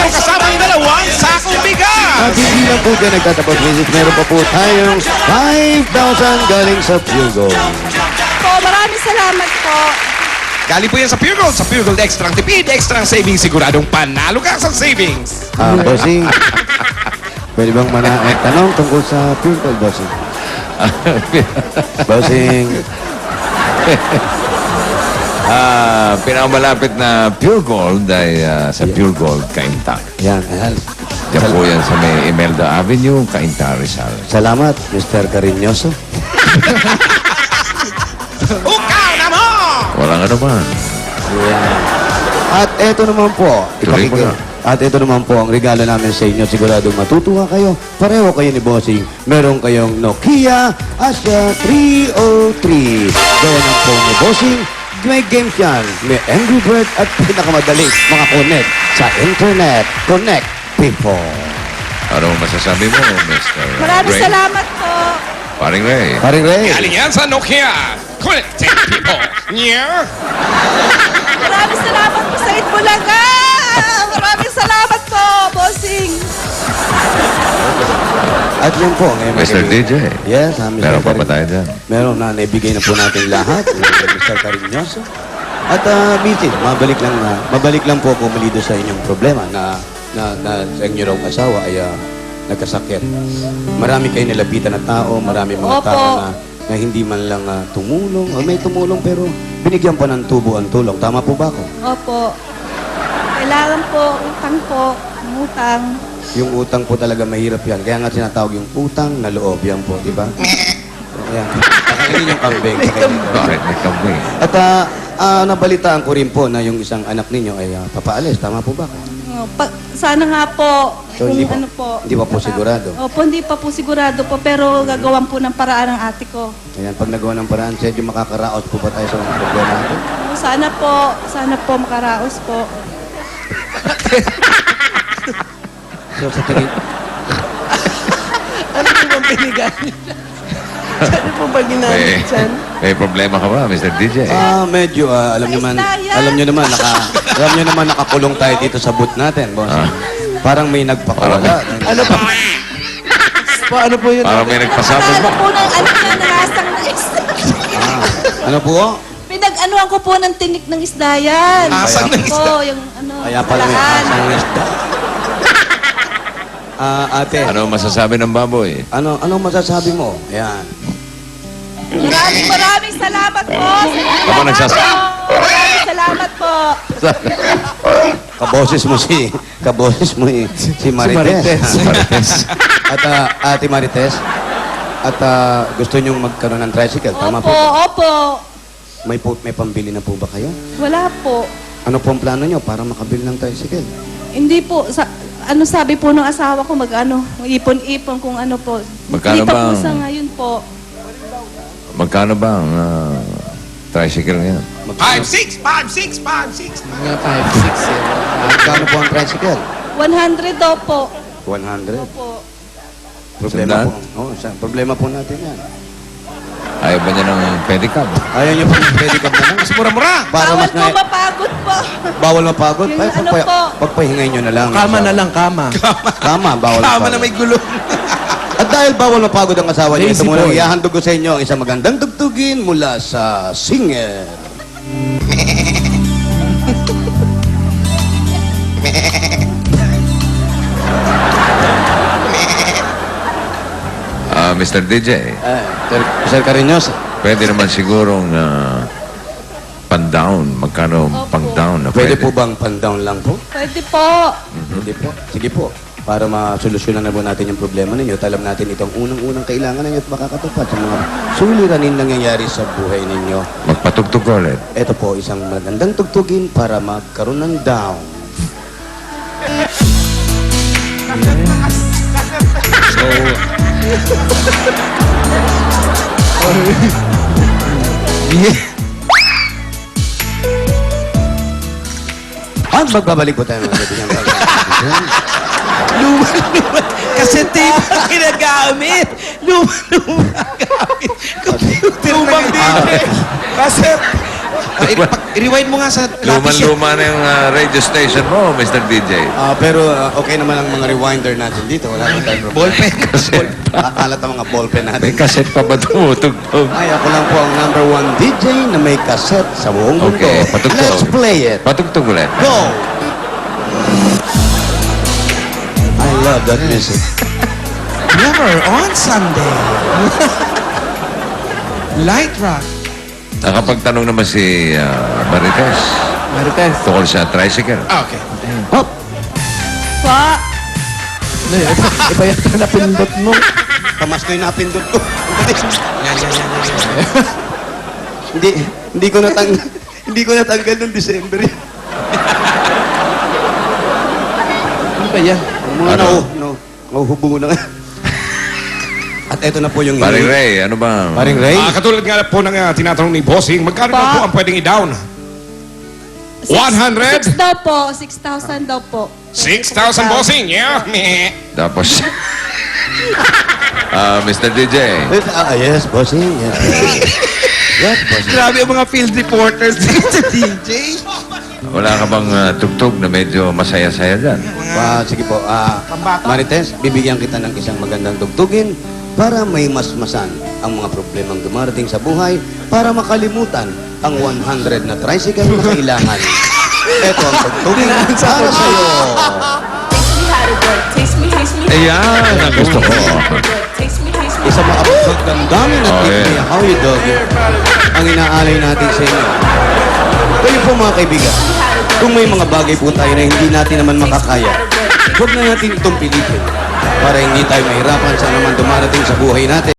Meron kasamang dalawang sakong bigas. At hindi lang po dyan nagtatapos, Mrs. Meron pa po tayong 5,000 galing sa Pure Gold. Po, maraming salamat po. Galing po yan sa Pure Gold. Sa Pure Gold, extra ang tipid, extra ang savings. Siguradong panalo ka sa savings. Bossing, pwede bang tanong tungkol sa Pure Gold, Bossing? Bossing, Pinakamalapit na Pure Gold ay sa Pure Gold, Cainta. yan, ayan. Diyan po yan sa may Imelda Avenue, Cainta, Rizal. Salamat, Mr. Cariñoso. Ukaw na mo! Walang ano man. Yan. At eto naman po, Tuloy mo na. At ito naman po ang regalo namin sa inyo. Siguradong matutuwa kayo. Pareho kayo ni Bossing. Meron kayong Nokia Asha 303. Gawin ang phone ni Bossing. May games yan. May Angry Bird at pinakamadali mga connect sa internet. Connect people. Ano masasabi mo, Mr. Maraming Ray? salamat po. Paring Ray. Paring Ray. Galing yan sa Nokia. Connecting people. Yeah. Maraming salamat po sa Itbulaga. Maraming salamat po, bossing. At yun po. Ngayon, Mr. DJ. Yes, Mr. Meron pa ba tayo dyan? Meron na, naibigay na po natin lahat. Mr. Cariñoso. At, Bitin, mabalik lang po ako malido sa inyong problema na sa inyo raw asawa ay nagkasakit. Marami kayo nilapitan na tao, marami mga Opo. tao na hindi man lang tumulong. O may tumulong pero binigyan pa ng tubo ang tulong. Tama po ba ako? Opo. Kailangan po, utang po, umutang. Yung utang po talaga mahirap yan. Kaya nga sinatawag yung utang na loob yan po, di ba? Ayan. Kakainin yung kambing. Bakit? May kambing. At nabalitaan ko rin po na yung isang anak ninyo ay papaalis. Tama po ba? Sana nga po, So, kung hindi pa- ano po. hindi pa po sigurado? Opo, hindi pa po sigurado po, pero gagawan po ng paraan ng ate ko. Ayan, pag nagawa ng paraan, medyo makakaraos po ba tayo sa mga problema natin? Sana po makaraos po. So, sa tingin, Ano po bang pinigan? Ano po ba ginamit dyan? May problema ka ba, Mr. DJ? medyo, alam nyo man, Isnayan. alam nyo naman, nakakulong tayo dito sa booth natin, boss. Parang may nagpakawala. Ano pa? Ano po yun? Parang may nagpasabog Ano ba? po ng ano niya, narasang ng isda. Ano po? Pinag-anuhan ko po ng tinik ng isda yan. Asang ng isda? Po, yung ano, Kaya pala may palaan. asang isda. Ate, Ano masasabi ng baboy? ano masasabi mo? Ayan. Maraming salamat po. Ako nagsasabi. Maraming salamat po. Kaboses mo si Marites. Marites. At Ate Marites, at gusto nyong magkaroon ng tricycle, tama Opo, po? opo. May pambili na po ba kayo? Wala po. Ano po ang plano nyo para makabili ng tricycle? Hindi po, ano sabi po ng asawa ko, ipon-ipon kung ano po. Magkano Hindi pa po ba? sa ngayon po. Magkano ba ang tricycle ngayon? 5-6, 5-6, 5-6. Mga 5, 6, 7. Magkano po ang tricycle? 100 daw po. 100. Opo. Problema Sandaan? po. Problema po natin yan. Ayaw ba niya ng pedicab? Ayaw nyo po ng pedicab na lang. Mas mura-mura. Para Bawal mas po mapagod po. Bawal mapagod? Yung Ay, ano po. pagpahingay nyo na lang. Kama na lang, kama. Kama, bawal Tama mapagod. na may gulong. At dahil bawal mapagod ang asawa niya, ito Lazy muna boy. ihahandog ko sa inyo ang isang magandang tugtugin mula sa singer. Mr. DJ, Sir Cariñoso. pwede naman sigurong pan-down. Magkano Opo. pang-down na Pwede po bang pan-down lang po? Pwede po. Pwede po. Sige po. Para masolusyonan na po natin yung problema ninyo, at alam natin itong unang-unang kailangan ninyo at makakatupad sa mga suliranin nangyayari sa buhay ninyo. Magpatugtog ka ulit. Ito po, isang magandang tugtugin para magkaroon ng down. At magbabalik po tayo mga kaibigan. Luma. Kasi tape ang ginagamit. Luma gamit. Computer Lumang na din. Kasi I-rewind mo nga sa lapis. Luman-luma na yung radio station mo, Mr. DJ. Pero okay naman ang mga rewinder natin dito. Wala nang tayo. Ballpen. Kakalat ang mga ballpen natin. May cassette pa ba tumutugtog? Ay, ako lang po ang number 1 DJ na may cassette sa buong mundo. Okay, patugtog. Let's play it. Patugtog ulit. Go! I love that music. Never on Sunday. Light rock. Nakapagtanong naman si Marites Marites. tungkol sa tricycle. Okay. Hop! Pa, Ano yun? Iba yata napindot mo. Pamas ko yung napindot ko. Yan. Hindi ko natanggal. Hindi ko natanggal noong December. Ano ba yan? Mga Ano? nauhubo na. At eto na po yung... Paring Ray, ano ba? Paring Ray? Katulad nga po ng tinatanong ni Bossing, magkano daw po ang pwedeng i-down? 100? 6 daw po. 6,000 daw po. 6,000 Bossing. Yeah, meh. Tapos, Mr. DJ, Yes, bossing. Yes, yes bossing. Grabe ang mga field reporters dito, DJ. wala ka bang tugtog na medyo masaya-saya dyan? Sige po. Marites, bibigyan kita ng isang magandang tugtugin para may masmasan ang mga problemang dumarating sa buhay para makalimutan ang 100 na tricycle na kailangan. Ito ang tugtugin para sa'yo. Taste me, Ayan, ang gusto ko. taste me. Isa makapagod damdamin at Oh, give yeah. me how you dog ang inaalay natin sa inyo. Kayo po mga kaibigan, kung may mga bagay po tayo na hindi natin naman makakaya, huwag na natin itong pilitin para hindi tayo mahirapan sa naman dumarating sa buhay natin.